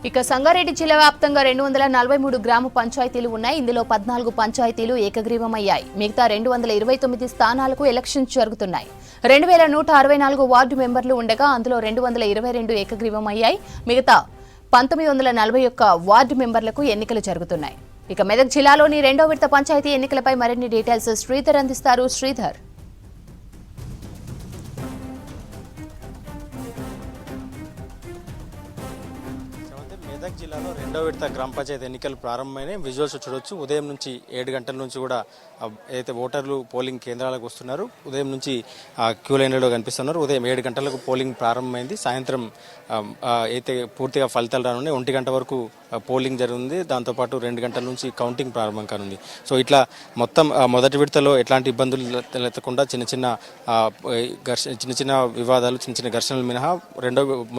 ఇక సంగారెడ్డి జిల్లా వ్యాప్తంగా 243 గ్రామ పంచాయతీలు ఉన్నాయి. ఇందులో 14 పంచాయతీలు ఏకగ్రీవమయ్యాయి. మిగతా 229 స్థానాలకు ఎలక్షన్స్ జరుగుతున్నాయి. 2164 వార్డు మెంబర్లు ఉండగా అందులో 222 ఏకగ్రీవమయ్యాయి. మిగతా 1941 వార్డు మెంబర్లకు ఎన్నికలు జరుగుతున్నాయి. ఇక మెదక్ జిల్లాలోని రెండో విడత పంచాయతీ ఎన్నికలపై మరిన్ని డీటెయిల్స్ శ్రీధర్ అందిస్తారు. శ్రీధర్, మెదక్ జిల్లాలో రెండో విడత గ్రామ పంచాయతీ ఎన్నికలు ప్రారంభమైన విజువల్స్ చూడొచ్చు. ఉదయం నుంచి 7 గంటల నుంచి కూడా అయితే ఓటర్లు పోలింగ్ కేంద్రాలకు వస్తున్నారు. ఉదయం నుంచి క్యూ లైన్లలో కనిపిస్తున్నారు. ఉదయం 7 గంటలకు పోలింగ్ ప్రారంభమైంది. సాయంత్రం అయితే పూర్తిగా ఫలితాలు రానున్నాయి. 1 గంట వరకు పోలింగ్ జరుగుతుంది. దాంతోపాటు 2 గంటల నుంచి కౌంటింగ్ ప్రారంభం కానుంది. సో ఇట్లా మొత్తం మొదటి విడతలో ఎట్లాంటి ఇబ్బందులు లేకుండా చిన్న చిన్న వివాదాలు, చిన్న చిన్న ఘర్షణలు మినహా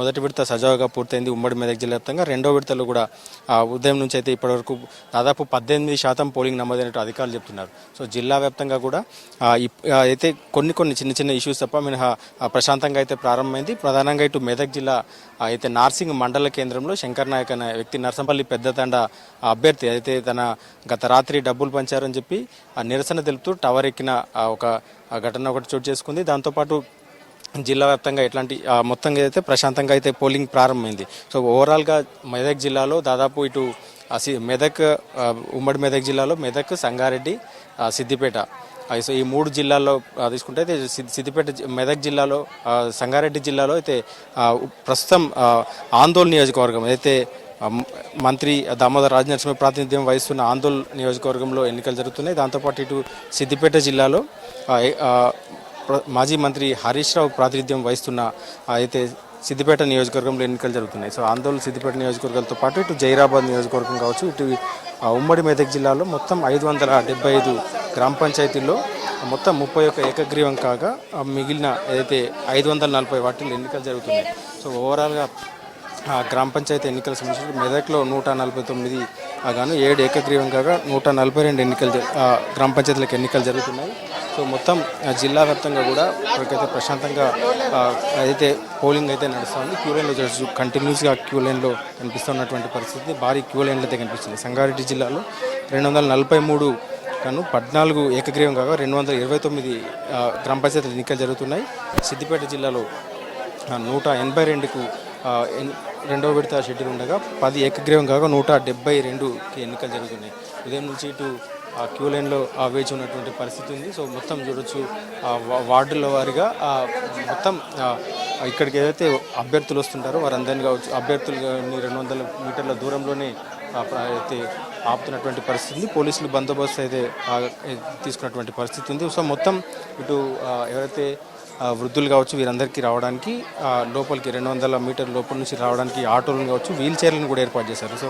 మొదటి విడత సజావుగా పూర్తయింది ఉమ్మడి మెదక్ జిల్లా వ్యాప్తంగా. రెండో విడతలో కూడా ఉదయం నుంచి అయితే ఇప్పటివరకు దాదాపు 18% పోలింగ్ నమోదైనట్టు అధికారులు చెప్తున్నారు. సో జిల్లా వ్యాప్తంగా కూడా అయితే కొన్ని చిన్న ఇష్యూస్ తప్ప మినహా ప్రశాంతంగా అయితే ప్రారంభమైంది. ప్రధానంగా ఇటు మెదక్ జిల్లా అయితే నార్సింగ్ మండల కేంద్రంలో శంకర్ నాయక్ అనే వ్యక్తి నర్సంపల్లి పెద్దతండ అభ్యర్థి అయితే తన గత రాత్రి డబ్బులు పంచారని చెప్పి నిరసన తెలుపుతూ టవర్ ఎక్కిన ఒక ఘటన ఒకటి చోటు చేసుకుంది. దాంతోపాటు జిల్లా వ్యాప్తంగా ఎట్లాంటి మొత్తంగా అయితే ప్రశాంతంగా అయితే పోలింగ్ ప్రారంభమైంది. సో ఓవరాల్గా మెదక్ జిల్లాలో దాదాపు ఇటు ఉమ్మడి మెదక్ జిల్లాలో మెదక్, సంగారెడ్డి, సిద్దిపేట, సో ఈ 3 జిల్లాల్లో తీసుకుంటే అయితే మెదక్ జిల్లాలో, సంగారెడ్డి జిల్లాలో అయితే ప్రస్తుతం ఆందోళన నియోజకవర్గం అయితే మంత్రి దామోదర్ రాజనరసింహ ప్రాతినిధ్యం వహిస్తున్న ఆందోళన నియోజకవర్గంలో ఎన్నికలు జరుగుతున్నాయి. దాంతోపాటు ఇటు సిద్దిపేట జిల్లాలో మాజీ మంత్రి హరీష్ రావు ప్రాతినిధ్యం వహిస్తున్న అయితే సిద్దిపేట నియోజకవర్గంలో ఎన్నికలు జరుగుతున్నాయి. సో ఆందోళన సిద్దిపేట నియోజకవర్గాలతో పాటు ఇటు జైరాబాద్ నియోజకవర్గం కావచ్చు, ఇటు ఉమ్మడి మెదక్ జిల్లాలో మొత్తం 575 గ్రామ పంచాయతీల్లో మొత్తం 31 ఏకగ్రీవం కాగా మిగిలిన ఏదైతే 540 వాటిల్లో ఎన్నికలు జరుగుతున్నాయి. సో ఓవరాల్గా గ్రామ పంచాయతీ ఎన్నికల సంబంధించి మెదక్లో 149 గాను 7 ఏకగ్రీవం కాగా 142 గ్రామ పంచాయతీలకు ఎన్నికలు జరుగుతున్నాయి. సో మొత్తం జిల్లా వ్యాప్తంగా కూడా ఇప్పటికైతే ప్రశాంతంగా అయితే పోలింగ్ అయితే నడుస్తుంది. క్యూ లైన్లో చూడొచ్చు, కంటిన్యూస్గా క్యూ లైన్లో కనిపిస్తున్నటువంటి పరిస్థితి, భారీ క్యూ లైన్లు అయితే కనిపిస్తుంది. సంగారెడ్డి జిల్లాలో 243 గాను 14 ఏకగ్రీవం కాగా 229 గ్రామ పంచాయతీల ఎన్నికలు జరుగుతున్నాయి. సిద్దిపేట జిల్లాలో 182కు రెండవ విడత షెడ్యూల్ ఉండగా 10 ఏకగ్రీవం కాగా 172కి ఎన్నికలు జరుగుతున్నాయి. ఉదయం నుంచి ఇటు క్యూ లైన్లో వేచి ఉన్నటువంటి పరిస్థితి ఉంది. సో మొత్తం చూడొచ్చు వార్డుల వారిగా మొత్తం ఇక్కడికి ఏదైతే అభ్యర్థులు వస్తుంటారో వారందరినీ కావచ్చు, అభ్యర్థులు 200 మీటర్ల దూరంలోనే అయితే ఆపుతున్నటువంటి పరిస్థితి ఉంది. పోలీసులు బందోబస్తు అయితే తీసుకున్నటువంటి పరిస్థితి ఉంది. సో మొత్తం ఇటు ఎవరైతే వృద్ధులు కావచ్చు వీరందరికీ రావడానికి లోపలికి 200 మీటర్ల లోపల నుంచి రావడానికి ఆటోలను కావచ్చు, వీల్ చైర్లను కూడా ఏర్పాటు చేశారు. సో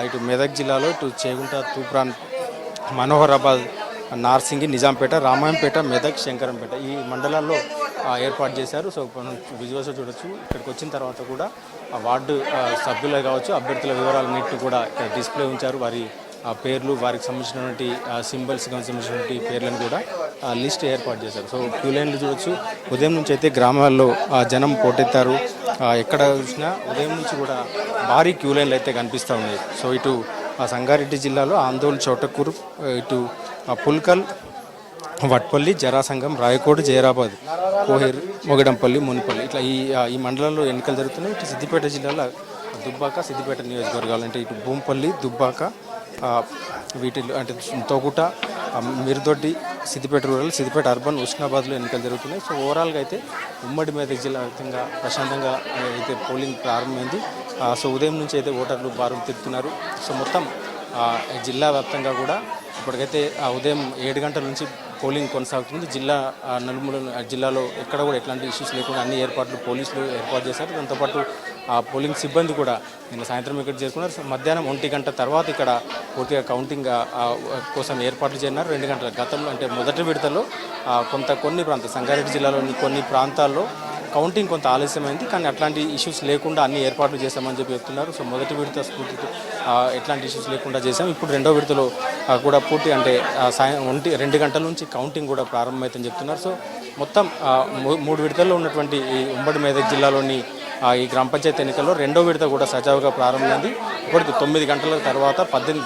ఇటు మెదక్ జిల్లాలో ఇటు చేగుంట, తూప్రాన్, మనోహరాబాద్, నార్సింగి, నిజాంపేట, రామాయంపేట, మెదక్, శంకరంపేట ఈ మండలాల్లో ఏర్పాటు చేశారు. సో విజువల్స్ చూడొచ్చు. ఇక్కడికి వచ్చిన తర్వాత కూడా వార్డు సభ్యులు కావచ్చు, అభ్యర్థుల వివరాలన్నింటినీ కూడా ఇక్కడ డిస్ప్లే ఉంచారు. వారి పేర్లు, వారికి సంబంధించినటువంటి సింబల్స్కి సంబంధించినటువంటి పేర్లను కూడా లిస్ట్ ఏర్పాటు చేశారు. సో క్యూ లైన్లు చూడొచ్చు. ఉదయం నుంచి అయితే గ్రామాల్లో జనం పోటెత్తారు. ఎక్కడ చూసినా ఉదయం నుంచి కూడా భారీ క్యూ లైన్లు అయితే కనిపిస్తూ ఉన్నాయి. సో ఇటు సంగారెడ్డి జిల్లాలో ఆందోళన, చోటకూరు, ఇటు పుల్కల్, వట్పల్లి, జరాసంగం, రాయకోట, జైరాబాద్, కోహేరు, మొగడంపల్లి, మునిపల్లి ఇట్లా ఈ మండలాల్లో ఎన్నికలు జరుగుతున్నాయి. ఇటు సిద్దిపేట జిల్లాలో దుబ్బాక, సిద్దిపేట నియోజకవర్గాలు అంటే ఇటు భూంపల్లి, దుబ్బాక, వీటిలో అంటే తోగుట, మిర్దొడ్డి, సిద్దిపేట రూరల్, సిద్దిపేట అర్బన్, ఉస్నాబాద్లో ఎన్నికలు జరుగుతున్నాయి. సో ఓవరాల్గా అయితే ఉమ్మడి మెదక్ జిల్లా వ్యాప్తంగా ప్రశాంతంగా అయితే పోలింగ్ ప్రారంభమైంది. సో ఉదయం నుంచి అయితే ఓటర్లు బారులు తిరుగుతున్నారు. సో మొత్తం జిల్లా వ్యాప్తంగా కూడా ఇప్పటికైతే ఉదయం 7 గంటల నుంచి పోలింగ్ కొనసాగుతుంది. జిల్లాలో ఎక్కడ కూడా ఎట్లాంటి ఇష్యూస్ లేకుండా అన్ని ఏర్పాట్లు పోలీసులు ఏర్పాటు చేశారు. దాంతోపాటు పోలింగ్ సిబ్బంది కూడా నిన్న సాయంత్రం ఇక్కడ చేరుకున్నారు. మధ్యాహ్నం 1 గంట తర్వాత ఇక్కడ పూర్తిగా కౌంటింగ్ కోసం ఏర్పాట్లు చేరినారు. 2 గంటల గతంలో అంటే మొదటి విడతలో కొన్ని ప్రాంతాలు, సంగారెడ్డి జిల్లాలోని కొన్ని ప్రాంతాల్లో కౌంటింగ్ కొంత ఆలస్యమైంది. కానీ అట్లాంటి ఇష్యూస్ లేకుండా అన్ని ఏర్పాట్లు చేశామని చెప్పి చెప్తున్నారు. సో మొదటి విడత స్ఫూర్తితో ఎట్లాంటి ఇష్యూస్ లేకుండా చేశాం. ఇప్పుడు రెండో విడతలో కూడా పూర్తి అంటే 2 గంటల నుంచి కౌంటింగ్ కూడా ప్రారంభమైందని చెప్తున్నారు. సో మొత్తం 3 విడతల్లో ఉన్నటువంటి ఈ ఉమ్మడి మెదక్ జిల్లాలోని ఈ గ్రామ పంచాయతీ ఎన్నికల్లో రెండో విడత కూడా సజావుగా ప్రారంభమైంది. ఇప్పటికి 9 గంటల తర్వాత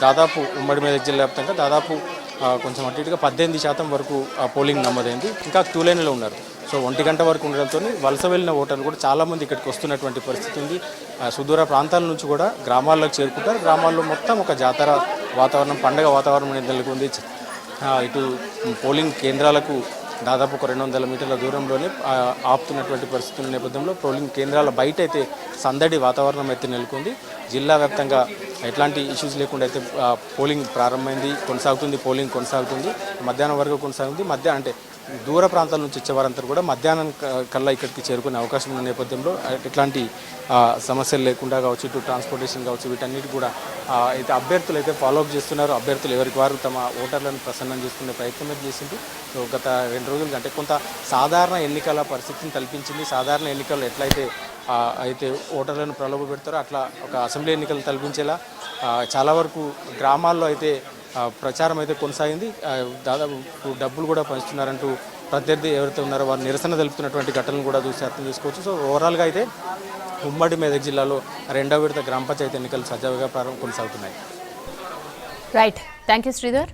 దాదాపు ఉమ్మడి మెదక్ జిల్లా వ్యాప్తంగా దాదాపు కొంచెం అటు ఇటుగా 18% వరకు పోలింగ్ నమోదైంది. ఇంకా క్యూ లైన్లో ఉన్నారు. సో 1 గంట వరకు ఉండడంతో వలస వెళ్ళిన ఓటర్లు కూడా చాలామంది ఇక్కడికి వస్తున్నటువంటి పరిస్థితి ఉంది. సుదూర ప్రాంతాల నుంచి కూడా గ్రామాల్లోకి చేరుకుంటారు. గ్రామాల్లో మొత్తం ఒక జాతర వాతావరణం, పండగ వాతావరణం నెలకొంది. ఇటు పోలింగ్ కేంద్రాలకు దాదాపు ఒక 200 మీటర్ల దూరంలోనే ఆపుతున్నటువంటి పరిస్థితుల నేపథ్యంలో పోలింగ్ కేంద్రాల బయట అయితే సందడి వాతావరణం అయితే నెలకొంది. జిల్లా వ్యాప్తంగా ఎట్లాంటి ఇష్యూస్ లేకుండా అయితే పోలింగ్ ప్రారంభమైంది, పోలింగ్ కొనసాగుతుంది. మధ్యాహ్నం వరకు కొనసాగుతుంది. అంటే దూర ప్రాంతాల నుంచి వచ్చేవారంతా కూడా మధ్యాహ్నం కల్లా ఇక్కడికి చేరుకునే అవకాశం ఉన్న నేపథ్యంలో ఎట్లాంటి సమస్యలు లేకుండా కావచ్చు, ఇటు ట్రాన్స్పోర్టేషన్ కావచ్చు, వీటన్నిటి కూడా అయితే అభ్యర్థులు అయితే ఫాలోఅప్ చేస్తున్నారు. అభ్యర్థులు ఎవరికి వారు తమ ఓటర్లను ప్రసన్నం చేసుకునే ప్రయత్నం అయితే చేసింది. సో గత 2 రోజులు అంటే కొంత సాధారణ ఎన్నికల పరిస్థితిని కల్పించింది. సాధారణ ఎన్నికలు ఎట్లయితే అయితే ఓటర్లను ప్రలోభ పెడతారో అట్లా ఒక అసెంబ్లీ ఎన్నికలు కల్పించేలా చాలా వరకు గ్రామాల్లో అయితే ప్రచారం అయితే కొనసాగింది. దాదాపు డబ్బులు కూడా పంచుతున్నారంటూ ప్రత్యర్థి ఎవరైతే ఉన్నారో వారు నిరసన తెలుపుతున్నటువంటి ఘటనలు కూడా చూసి అర్థం చేసుకోవచ్చు. సో ఓవరాల్గా అయితే ఉమ్మడి మెదక్ జిల్లాలో రెండవ విడత గ్రామ పంచాయతీ ఎన్నికలు సజావుగా కొనసాగుతున్నాయి. Right, thank you Sridhar.